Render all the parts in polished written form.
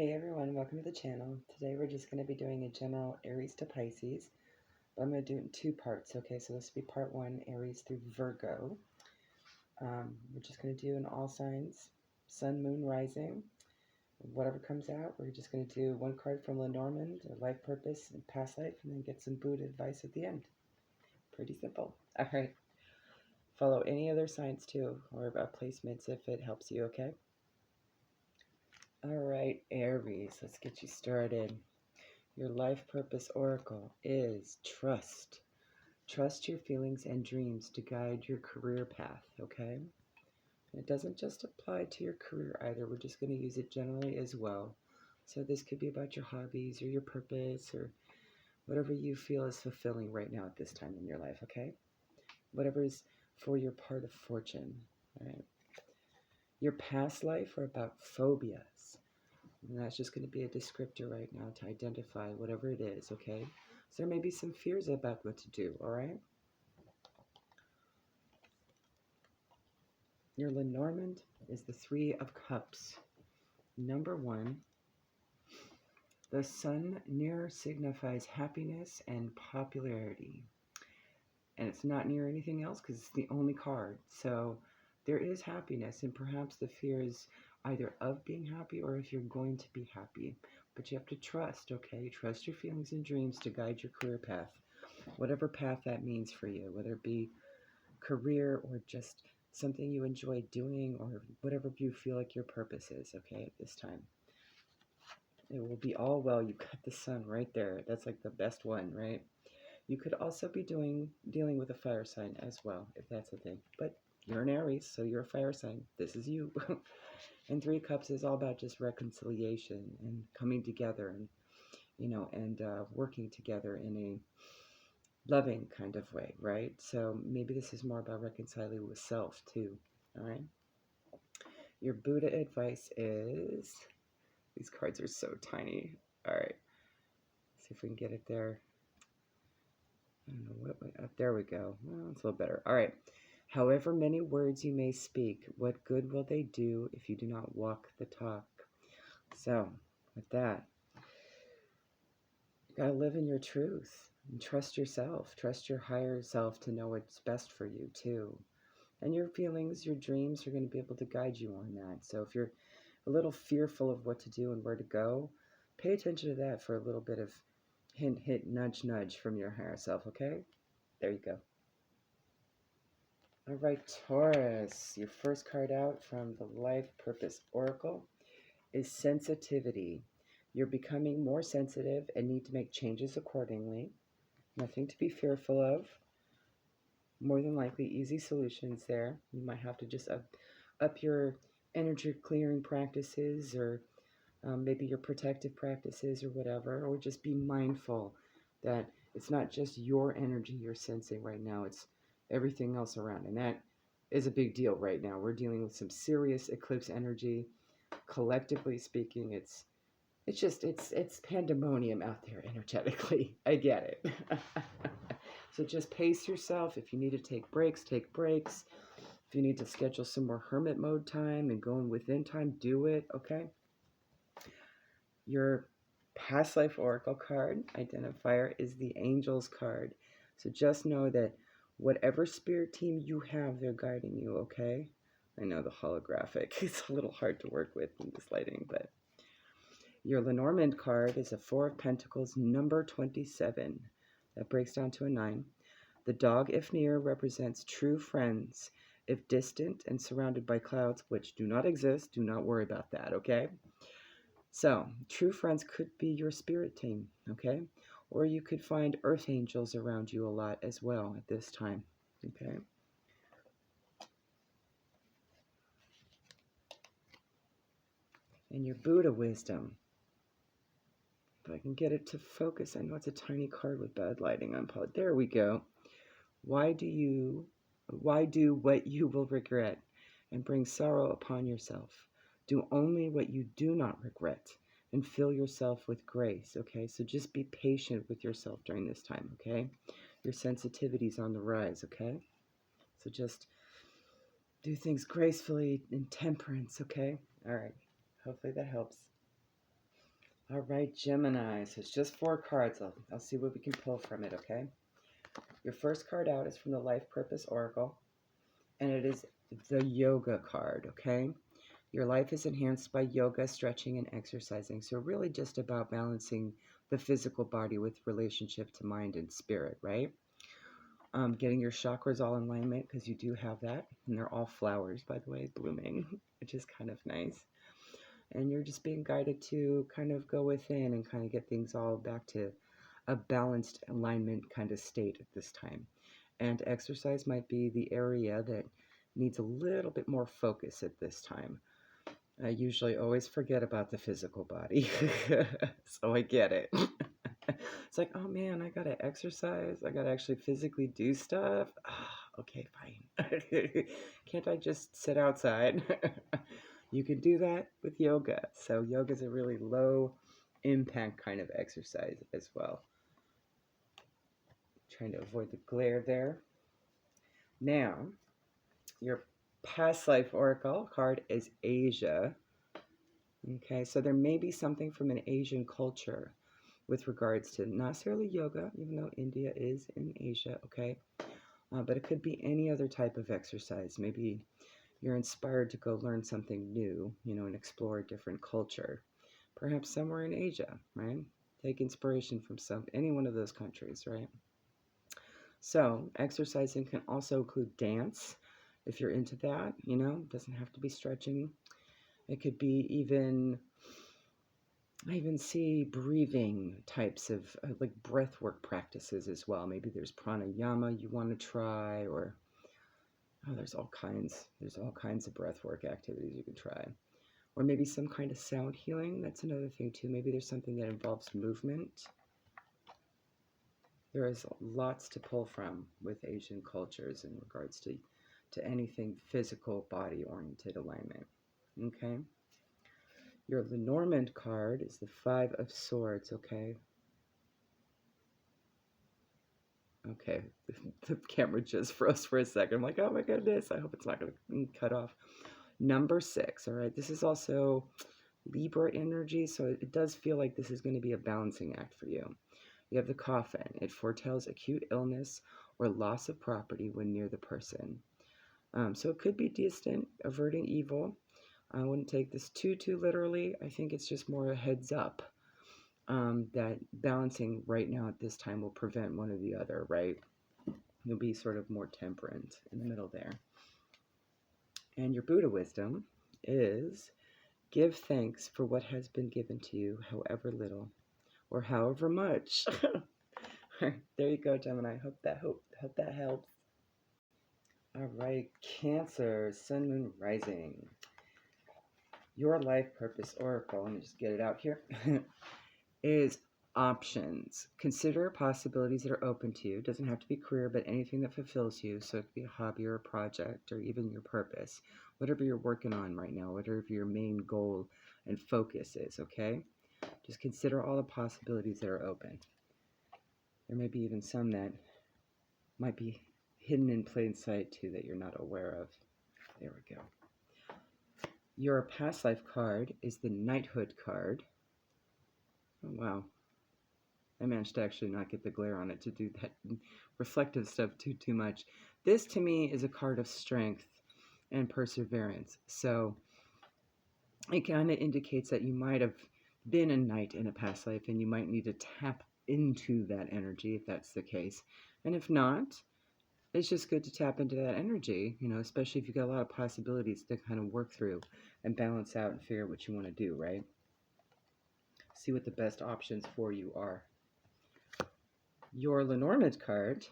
Hey everyone, welcome to the channel. Today we're just going to be doing a general Aries to Pisces, but I'm going to do it in two parts, okay? So this will be part one, Aries through Virgo. We're just going to do in all signs, sun, moon, rising. Whatever comes out, we're just going to do one card from Lenormand, life purpose, and past life, and then get some Buddha advice at the end. Pretty simple. All right. Follow any other signs too, or placements if it helps you, okay? All right, Aries, let's get you started. Your life purpose oracle is trust. Trust your feelings and dreams to guide your career path, okay? And it doesn't just apply to your career either. We're just going to use it generally as well. So this could be about your hobbies or your purpose or whatever you feel is fulfilling right now at this time in your life, okay? Whatever is for your part of fortune, all right? Your past life are about phobias. And that's just going to be a descriptor right now to identify whatever it is, okay? So there may be some fears about what to do, all right? Your Lenormand is the Three of Cups. Number one, the sun near signifies happiness and popularity. And it's not near anything else because it's the only card. So there is happiness, and perhaps the fear is either of being happy or if you're going to be happy. But you have to trust, okay? Trust your feelings and dreams to guide your career path. Whatever path that means for you, whether it be career or just something you enjoy doing or whatever you feel like your purpose is, okay, at this time. It will be all well. You've got the sun right there. That's like the best one, right? You could also be dealing with a fire sign as well, if that's a thing. But you're an Aries, so you're a fire sign. This is you. And Three Cups is all about just reconciliation and coming together and, working together in a loving kind of way, right? So maybe this is more about reconciling with self too, all right? Your Buddha advice is, these cards are so tiny. All right, see if we can get it there. I don't know what, there we go. Well, it's a little better. All right. However many words you may speak, what good will they do if you do not walk the talk? So, with that, you gotta live in your truth and trust yourself. Trust your higher self to know what's best for you too. And your feelings, your dreams are going to be able to guide you on that. So if you're a little fearful of what to do and where to go, pay attention to that for a little bit of hint, hint, nudge, nudge from your higher self, okay? There you go. All right, Taurus, your first card out from the Life Purpose Oracle is sensitivity. You're becoming more sensitive and need to make changes accordingly. Nothing to be fearful of. More than likely, easy solutions there. You might have to just up your energy clearing practices or maybe your protective practices or whatever, or just be mindful that it's not just your energy you're sensing right now, it's everything else around. And that is a big deal right now. We're dealing with some serious eclipse energy. Collectively speaking, it's pandemonium out there energetically. I get it. So just pace yourself. If you need to take breaks, take breaks. If you need to schedule some more hermit mode time and going within time, do it, okay? Your past life oracle card identifier is the Angels card. So just know that whatever spirit team you have, they're guiding you, okay? I know the holographic is a little hard to work with in this lighting, but your Lenormand card is a Four of Pentacles, number 27. That breaks down to a 9. The dog, if near, represents true friends. If distant and surrounded by clouds, which do not exist, do not worry about that, okay? So, true friends could be your spirit team, okay? Or you could find earth angels around you a lot as well at this time, okay? And your Buddha wisdom. If I can get it to focus, I know it's a tiny card with bad lighting on. There we go. Why do what you will regret and bring sorrow upon yourself? Do only what you do not regret and fill yourself with grace, okay? So just be patient with yourself during this time, okay? Your sensitivity's on the rise, okay? So just do things gracefully in temperance, okay? All right. Hopefully that helps. All right, Gemini. So it's just 4 cards. I'll see what we can pull from it, okay? Your first card out is from the Life Purpose Oracle, and it is the Yoga card, okay? Your life is enhanced by yoga, stretching, and exercising. So really just about balancing the physical body with relationship to mind and spirit, right? Getting your chakras all in alignment, because you do have that. And they're all flowers, by the way, blooming, which is kind of nice. And you're just being guided to kind of go within and kind of get things all back to a balanced alignment kind of state at this time. And exercise might be the area that needs a little bit more focus at this time. I usually always forget about the physical body, so I get it. It's like, oh man, I gotta exercise. I gotta actually physically do stuff. Okay, fine. Can't I just sit outside? You can do that with yoga. So yoga is a really low impact kind of exercise as well. Trying to avoid the glare there. Now, your past life oracle card is Asia. Okay, so there may be something from an Asian culture with regards to not necessarily yoga, even though India is in Asia, okay? But it could be any other type of exercise. Maybe you're inspired to go learn something new, and explore a different culture. Perhaps somewhere in Asia, right? Take inspiration from any one of those countries, right? So exercising can also include dance, if you're into that, it doesn't have to be stretching. It could be I even see breathing types of like breath work practices as well. Maybe there's pranayama you want to try, or there's all kinds of breath work activities you can try. Or maybe some kind of sound healing. That's another thing too. Maybe there's something that involves movement. There is lots to pull from with Asian cultures in regards to anything physical, body-oriented alignment. Okay? Your Lenormand card is the 5 of Swords, okay? Okay, the camera just froze for a second. I'm like, oh my goodness, I hope it's not going to cut off. Number 6, all right? This is also Libra energy, so it does feel like this is going to be a balancing act for you. You have the Coffin. It foretells acute illness or loss of property when near the person. So it could be distant, averting evil. I wouldn't take this too literally. I think it's just more a heads up that balancing right now at this time will prevent one or the other, right? You'll be sort of more temperate in the middle there. And your Buddha wisdom is give thanks for what has been given to you, however little or however much. There you go, Gemini. Hope that helps. All right, Cancer, Sun, Moon, Rising. Your life purpose oracle, let me just get it out here, is options. Consider possibilities that are open to you. It doesn't have to be career, but anything that fulfills you. So it could be a hobby or a project or even your purpose. Whatever you're working on right now, whatever your main goal and focus is, okay? Just consider all the possibilities that are open. There may be even some that might be hidden in plain sight too that you're not aware of. There we go. Your past life card is the Knighthood card. Oh, wow. I managed to actually not get the glare on it to do that reflective stuff too much. This to me is a card of strength and perseverance. So it kind of indicates that you might have been a knight in a past life and you might need to tap into that energy if that's the case. And if not, it's just good to tap into that energy, especially if you've got a lot of possibilities to kind of work through and balance out and figure out what you want to do, right? See what the best options for you are. Your Lenormand card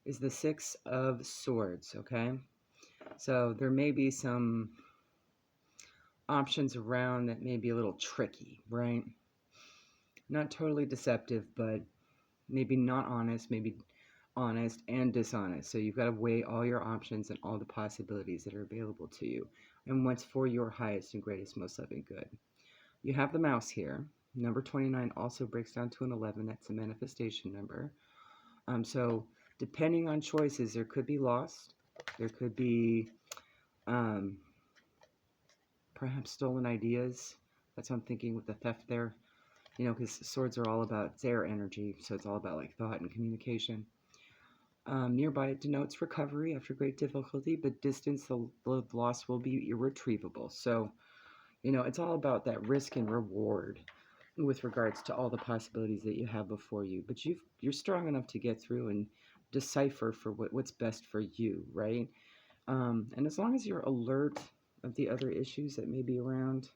is the 6 of Swords, okay? So there may be some options around that may be a little tricky, right? Not totally deceptive, but maybe not honest, maybe honest and dishonest. So you've got to weigh all your options and all the possibilities that are available to you and what's for your highest and greatest, most loving good. You have the mouse here. Number 29 also breaks down to an 11. That's a manifestation number. So depending on choices, there could be lost. There could be perhaps stolen ideas. That's what I'm thinking with the theft there. You know, because swords are all about, it's air energy, so it's all about like thought and communication. Nearby it denotes recovery after great difficulty, but distance, the loss will be irretrievable. So, you know, it's all about that risk and reward with regards to all the possibilities that you have before you. But you're strong enough to get through and decipher for what's best for you, right? And as long as you're alert of the other issues that may be around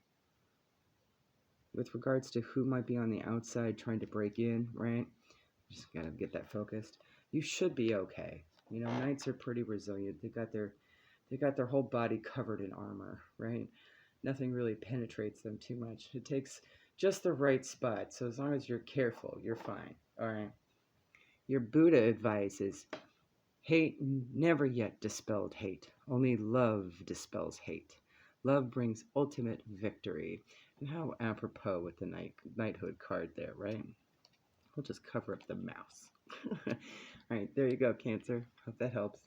with regards to who might be on the outside trying to break in, right? Just gotta get that focused. You should be okay. You know, knights are pretty resilient. They got their whole body covered in armor, right? Nothing really penetrates them too much. It takes just the right spot. So as long as you're careful, you're fine. All right. Your Buddha advice is hate never yet dispelled hate. Only love dispels hate. Love brings ultimate victory. And how apropos with the knighthood card there, right? We'll just cover up the mouse. All right, there you go, Cancer. Hope that helps.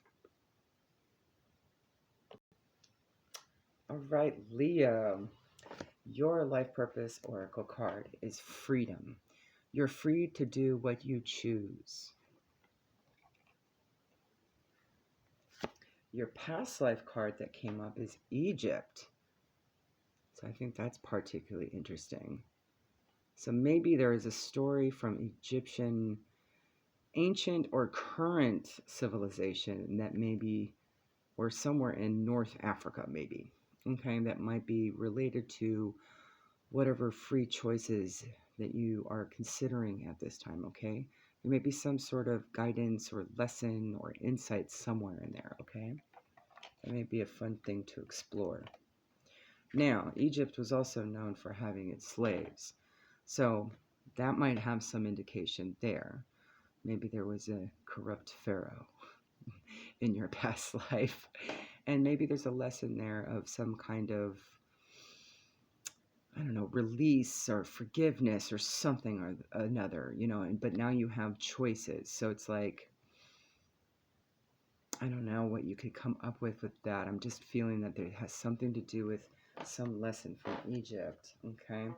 All right, Leo. Your life purpose oracle card is freedom. You're free to do what you choose. Your past life card that came up is Egypt. So I think that's particularly interesting. So maybe there is a story from Egyptian ancient or current civilization that maybe, or somewhere in North Africa maybe, okay, that might be related to whatever free choices that you are considering at this time, okay? There may be some sort of guidance or lesson or insight somewhere in there, okay? That may be a fun thing to explore. Now, Egypt was also known for having its slaves, so that might have some indication there. Maybe there was a corrupt pharaoh in your past life, and maybe there's a lesson there of some kind of, I don't know, release or forgiveness or something or another, you know, but now you have choices. So it's like, I don't know what you could come up with that. I'm just feeling that it has something to do with some lesson from Egypt, okay?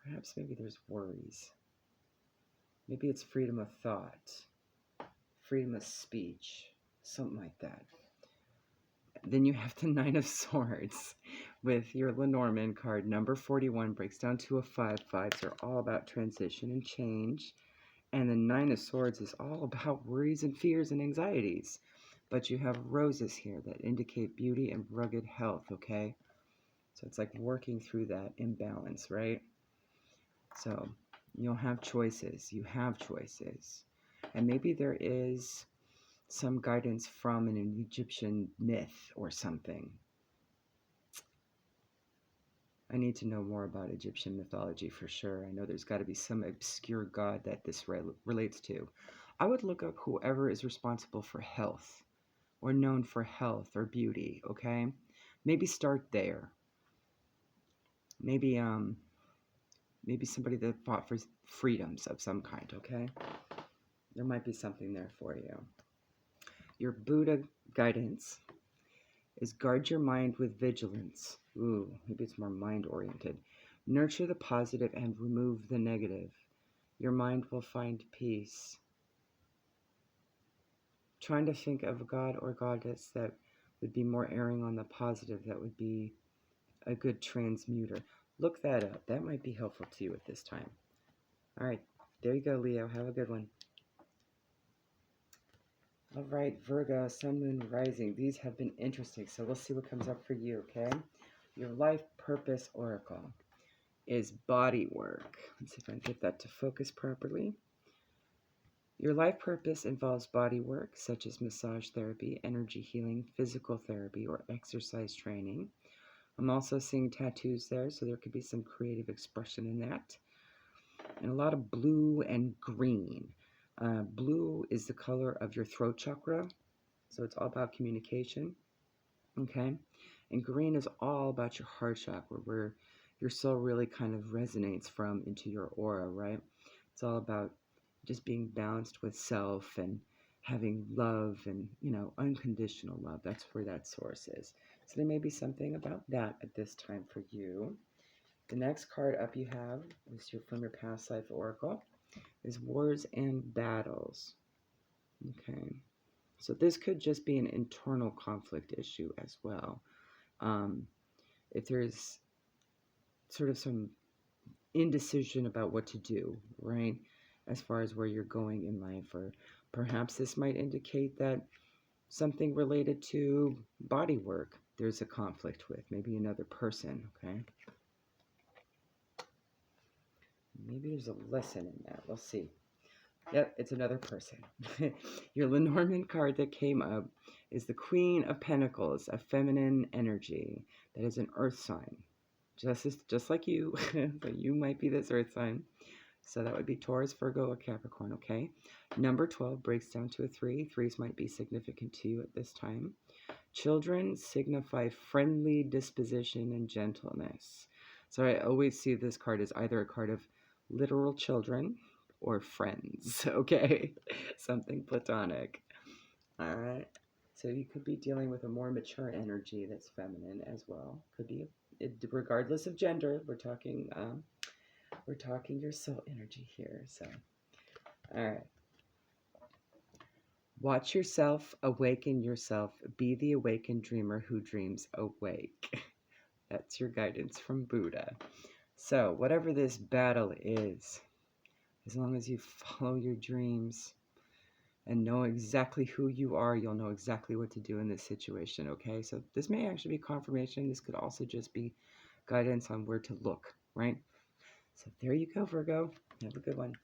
Perhaps maybe there's worries. Maybe it's freedom of thought, freedom of speech, something like that. Then you have the Nine of Swords with your Lenormand card. Number 41 breaks down to a 5. Fives are all about transition and change. And the Nine of Swords is all about worries and fears and anxieties. But you have roses here that indicate beauty and rugged health, okay? So it's like working through that imbalance, right? So you'll have choices. You have choices. And maybe there is some guidance from an Egyptian myth or something. I need to know more about Egyptian mythology for sure. I know there's got to be some obscure god that this relates to. I would look up whoever is responsible for health or known for health or beauty, okay? Maybe start there. Maybe somebody that fought for freedoms of some kind, okay? There might be something there for you. Your Buddha guidance is guard your mind with vigilance. Ooh, maybe it's more mind-oriented. Nurture the positive and remove the negative. Your mind will find peace. Trying to think of a god or goddess that would be more erring on the positive, that would be a good transmuter. Look that up. That might be helpful to you at this time. All right, there you go, Leo. Have a good one. All right, Virgo, Sun, Moon, Rising. These have been interesting, so we'll see what comes up for you, okay? Your life purpose oracle is body work. Let's see if I can get that to focus properly. Your life purpose involves body work, such as massage therapy, energy healing, physical therapy, or exercise training. I'm also seeing tattoos there, so there could be some creative expression in that. And a lot of blue and green. Blue is the color of your throat chakra, so it's all about communication, okay? And green is all about your heart chakra, where your soul really kind of resonates from into your aura, right? It's all about just being balanced with self and having love and, you know, unconditional love. That's where that source is. So there may be something about that at this time for you. The next card up you have is from your past life oracle, is Wars and Battles. Okay, so this could just be an internal conflict issue as well. If there's sort of some indecision about what to do, right, as far as where you're going in life, or perhaps this might indicate that something related to body work there's a conflict with, maybe another person, okay? Maybe there's a lesson in that. We'll see. Yep, it's another person. Your Lenormand card that came up is the Queen of Pentacles, a feminine energy that is an earth sign. Just like you, but you might be this earth sign. So that would be Taurus, Virgo, or Capricorn, okay? Number 12 breaks down to a 3. Threes might be significant to you at this time. Children signify friendly disposition and gentleness. So I always see this card as either a card of literal children or friends, okay? Something platonic. All right. So you could be dealing with a more mature energy that's feminine as well. Could be, regardless of gender. We're talking your soul energy here. So, all right. Watch yourself, awaken yourself, be the awakened dreamer who dreams awake. That's your guidance from Buddha. So, whatever this battle is, as long as you follow your dreams and know exactly who you are, you'll know exactly what to do in this situation, okay? So, this may actually be confirmation. This could also just be guidance on where to look, right? So, there you go, Virgo. Have a good one.